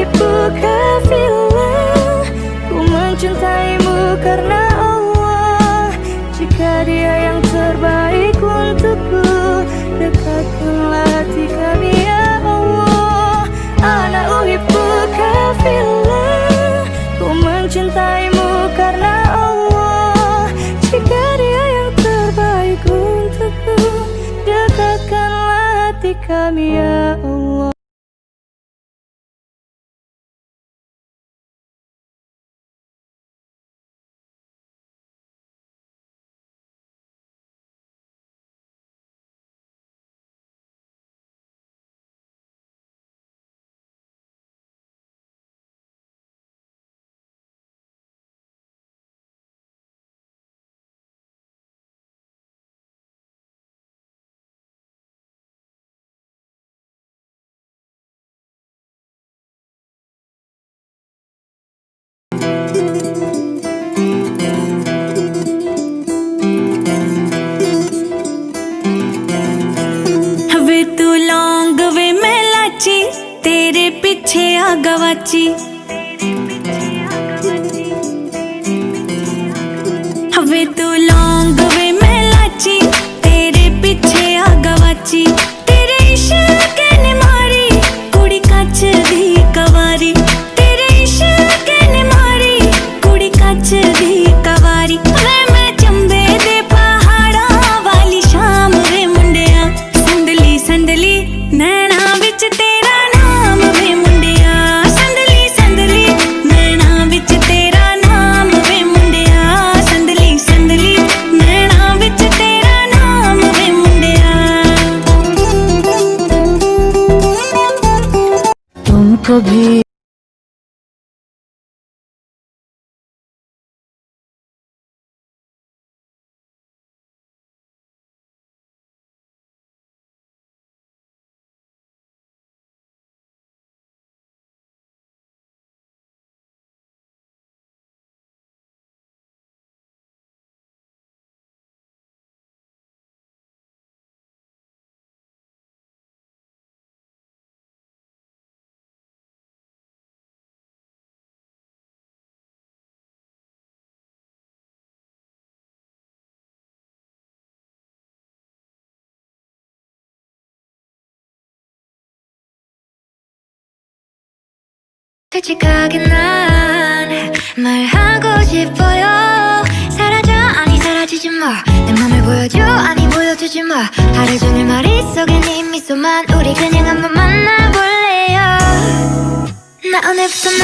uhibbuka fillah, ku mencintaimu karena Allah. Jika dia yang terbaik untukku, dekatkanlah hati kami ya Allah. Ana uhibbuka fillah, ku mencintaimu karena Allah. Jika dia yang terbaik untukku, dekatkanlah hati kami ya Allah. वे तू लौंग वे मैं लाची, तेरे पीछे आ गवाची। वे तू लौंग वे मैं लाची, तेरे पीछे आ गवाची। तेरे इश्क ने मारी कुड़ी कच दी कवारी, तेरे इश्क ने मारी कुड़ी कच दी कवारी। वे मैं चंबे दे पहाड़ा वाली शाम वे मुंडिया, संदली संदली नैना विच तेरा नाम वे मुंडिया। संदली संदली नैना विच तेरा नाम वे मुंडिया। संदली संदली नैना विच तेरा नाम वे मुंडिया। तुमको भी 솔직하게 난 말하고 싶어요. 사라져 아니 사라지지 마, 내 맘을 보여줘 아니 보여주지 마. 하루 종일 머릿속에 네 미소만, 우리 그냥 한번 만나볼래요. 나 오늘부터 너